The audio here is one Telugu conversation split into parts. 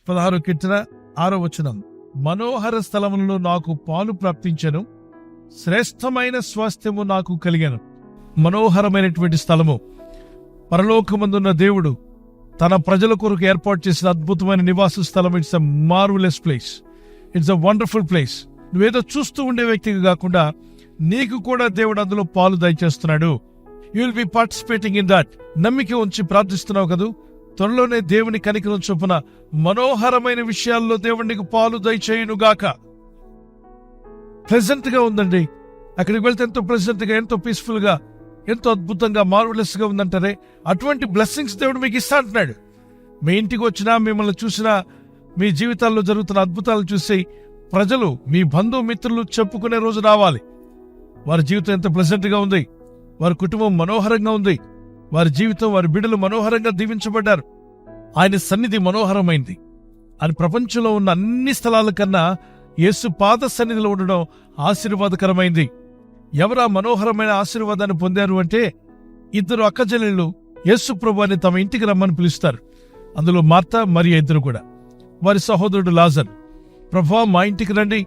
16 కీర్తన 6వ వచనం. మనోహర స్థలములలో నాకు పాలు ప్రాప్తించెను, శ్రేష్టమైన స్వాస్థ్యము నాకు కలిగెను. మనోహరమైనటువంటి స్థలము, పరలోకమందున్న దేవుడు తన ప్రజల కొరకు ఏర్పాటు చేసిన అద్భుతమైన నివాస స్థలం. It's a marvellous place, it's a wonderful place. నువ్వేదో చూస్తూ ఉండే వ్యక్తిగా కాకుండా నీకు కూడా దేవుడు అందులో పాలు దయచేస్తున్నాడు. You will be participating in that. నమ్మిక ఉంచి ప్రార్థిస్తున్నావు కదూ, త్వరలోనే దేవుని కనికరం చొప్పున మనోహరమైన విషయాల్లో దేవుడు నీకు పాలు దయచేయునుగాక. ప్లెజెంట్ గా ఉందండి, అక్కడికి వెళ్తే ఎంతో ప్లెజెంట్ గా, ఎంతో పీస్ఫుల్ గా, ఎంతో అద్భుతంగా, మార్వెలస్ గా ఉందంటారే, అటువంటి బ్లెస్సింగ్స్ దేవుడు మీకు ఇస్తా అంటున్నాడు. మీ ఇంటికి వచ్చినా, మిమ్మల్ని చూసినా, మీ జీవితాల్లో జరుగుతున్న అద్భుతాలు చూసి ప్రజలు, మీ బంధుమిత్రులు చెప్పుకునే రోజు రావాలి. వారి జీవితం ఎంత ప్లెజెంట్ గా ఉంది, వారి కుటుంబం మనోహరంగా ఉంది, వారి జీవితం, వారి బిడ్డలు మనోహరంగా దీవించబడ్డారు, ఆయన సన్నిధి మనోహరమైంది అని ప్రపంచంలో ఉన్న అన్ని స్థలాల కన్నా యేసు పాద సన్నిధిలో ఉండడం ఆశీర్వాదకరమైంది. ఎవరా మనోహరమైన ఆశీర్వాదాన్ని పొందారు అంటే, 2 అక్కచెల్లెళ్ళు యేసు ప్రభువుని తమ ఇంటికి రమ్మని పిలుస్తారు. అందులో మార్తా, మరియ ఇద్దరు కూడా. వారి సహోదరుడు లాజర్, ప్రభువా మా ఇంటికి రండి,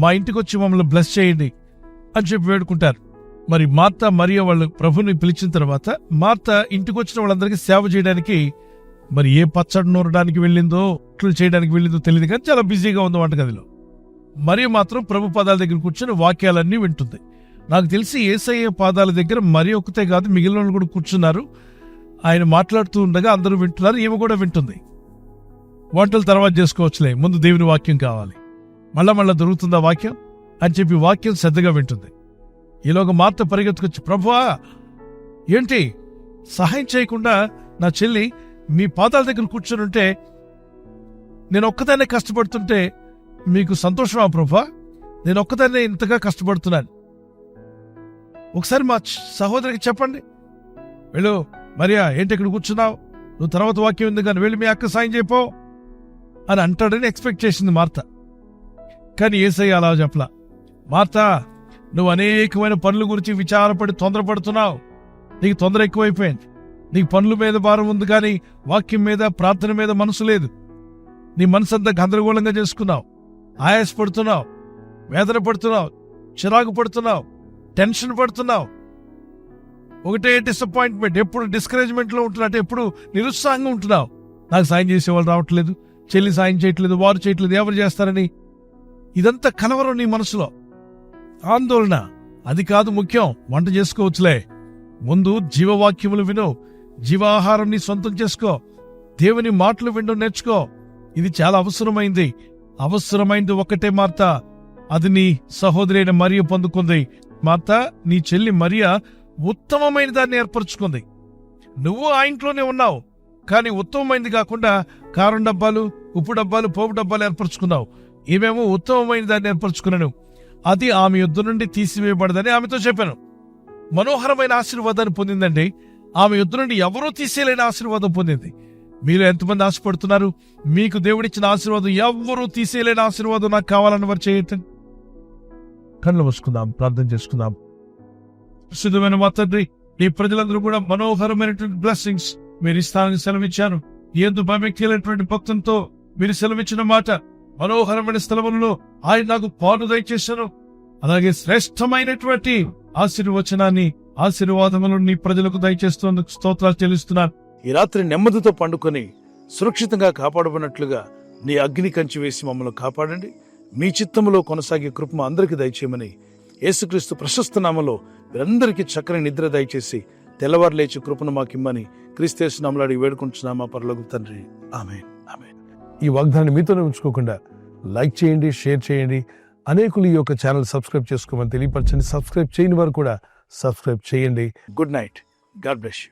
మా ఇంటికి వచ్చి మమ్మల్ని బ్లెస్ చేయండి అని చెప్పి వేడుకుంటారు. మరి మార్తా, మరియ వాళ్ళు ప్రభుని పిలిచిన తర్వాత మార్తా ఇంటికి వచ్చిన వాళ్ళందరికీ సేవ చేయడానికి, మరి ఏ పచ్చడి నూరడానికి వెళ్ళిందో, ఇట్లు చేయడానికి వెళ్ళిందో తెలియదు కానీ చాలా బిజీగా ఉంది వంటగదిలో. మరియ మాత్రం ప్రభు పాదాల దగ్గర కూర్చొని వాక్యాలన్నీ వింటుంది. నాకు తెలిసి యేసయ్య పాదాల దగ్గర మరి ఒక్కతే కాదు, మిగిలిన వాళ్ళు కూడా కూర్చున్నారు. ఆయన మాట్లాడుతూ ఉండగా అందరూ వింటున్నారు, ఈమె కూడా వింటుంది. వంటలు తర్వాత చేసుకోవచ్చులే, ముందు దేవుని వాక్యం కావాలి, మళ్ళా దొరుకుతుందా వాక్యం అని చెప్పి వాక్యం శ్రద్ధగా వింటుంది. ఈలోగా మార్త పరిగెత్తుకొచ్చి, ప్రభువా ఏంటి సహాయం చేయకుండా నా చెల్లి మీ పాదాల దగ్గర కూర్చొని ఉంటే, నేను ఒక్కదాన్నే కష్టపడుతుంటే మీకు సంతోషమా ప్రభువా? నేను ఒక్కదాన్నే ఇంతగా కష్టపడుతున్నాను, ఒకసారి మా సహోదరికి చెప్పండి. వెళ్ళు మరియా, ఏంటి ఇక్కడ కూర్చున్నావు, నువ్వు తర్వాత వాక్యం ఉంది కానీ వెళ్ళి మీ అక్క సాయం చేయపో అని అంటాడని ఎక్స్పెక్ట్ చేసింది మార్త. కానీ యేసయ్య అలా చెప్పలా. మార్త, నువ్వు అనేకమైన పనుల గురించి విచారపడి తొందరపడుతున్నావు, నీకు తొందర ఎక్కువైపోయింది. నీకు పనుల మీద భారం ఉంది కానీ వాక్యం మీద, ప్రార్థన మీద మనసు లేదు. నీ మనసంతా గందరగోళంగా చేసుకున్నావు, ఆయాసపడుతున్నావు, వేదన పడుతున్నావు, చిరాకు పడుతున్నావు, టెన్షన్ పడుతున్నావు. ఒకటే డిసప్పాయింట్మెంట్, ఎప్పుడు డిస్కరేజ్మెంట్ లో ఉంటున్నట్టు, ఎప్పుడు నిరుత్సాహంగా ఉంటున్నావు. నాకు సాయం చేసేవాళ్ళు రావట్లేదు, చెల్లి సాయం చేయట్లేదు, వారు చేయట్లేదు, ఎవరు చేస్తారని. ఇదంతా కలవరం నీ మనసులో, ఆందోళన. అది కాదు ముఖ్యం, వంట చేసుకోవచ్చులే. ముందు జీవవాక్యములు విను, జీవాహారం నీ సొంతం చేసుకో, దేవుని మాటలు వినడం నేర్చుకో. ఇది చాలా అవసరమైంది ఒక్కటే మార్త, అది నీ సహోదరి అయిన మరియ పొందుకుంది. మార్త, నీ చెల్లి మరియ ఉత్తమమైన దాన్ని ఏర్పరచుకుంది. నువ్వు ఆ ఇంట్లోనే ఉన్నావు కానీ ఉత్తమమైనది కాకుండా కారం డబ్బాలు, ఉప్పు డబ్బాలు, పోపు డబ్బాలు ఏర్పరచుకున్నావు. ఈమెమో ఉత్తమమైన దాన్ని ఏర్పరచుకున్నాను, అది ఆమె యుద్ధ నుండి తీసివేయబడదని ఆమెతో చెప్పాను. మనోహరమైన ఆశీర్వాదాన్ని పొందిందండి. ఆమె యుద్ధ నుండి ఎవరూ తీసేయలేని ఆశీర్వాదం పొందింది. మీరు ఎంతమంది ఆశపడుతున్నారు? మీకు దేవుడిచ్చిన ఆశీర్వాదం, ఎవరూ తీసేయలేని ఆశీర్వాదం నాకు కావాలని వారు చేయటం. కళ్ళు మూసుకుందాం, ప్రార్థన చేసుకుందాం. ప్రసిద్ధమైన మా తండ్రి, ఈ ప్రజలందరూ కూడా మనోహరమైనటువంటి బ్లెస్సింగ్స్ మీరు ఇస్తానని సెలవిచ్చారు. ఎందు భయభక్తులైనటువంటి భక్తంతో మీరు సెలవిచ్చిన మాట, మనోహరమైన స్థలములలో ఆయన నాకు పాలు దయచేశాను. అలాగే శ్రేష్టమైనటువంటి ఆశీర్వచనాన్ని, ఆశీర్వాదములను నీ ప్రజలకు దయచేస్తున్నందుకు స్తోత్రాలు చెల్లిస్తున్నాను. ఈ రాత్రి నెమ్మదితో పండుకొని సురక్షితంగా కాపాడబడినట్లుగా నీ అగ్ని కంచి వేసి మమ్మల్ని కాపాడండి. మీ చిత్తములో కొనసాగే కృప అందరికీ దయచేయమని యేసుక్రీస్తు ప్రశస్త నామములో వీరందరికీ చక్కని నిద్ర దయచేసి తెల్లవారు లేచి కృపను మాకిమ్మని క్రీస్తు నామములో అడిగి వేడుకుంటున్నామా పరలోక తండ్రి, ఆమేన్. ఆమేన్. ఈ వాగ్దానాన్ని మీతోనే ఉంచుకోకుండా లైక్ చేయండి, షేర్ చేయండి. అనేకులు ఈ యొక్క ఛానల్ సబ్స్క్రైబ్ చేసుకోమని తెలియపరచండి. సబ్స్క్రైబ్ చేయని వారు కూడా సబ్స్క్రైబ్ చేయండి. Good night. God bless you.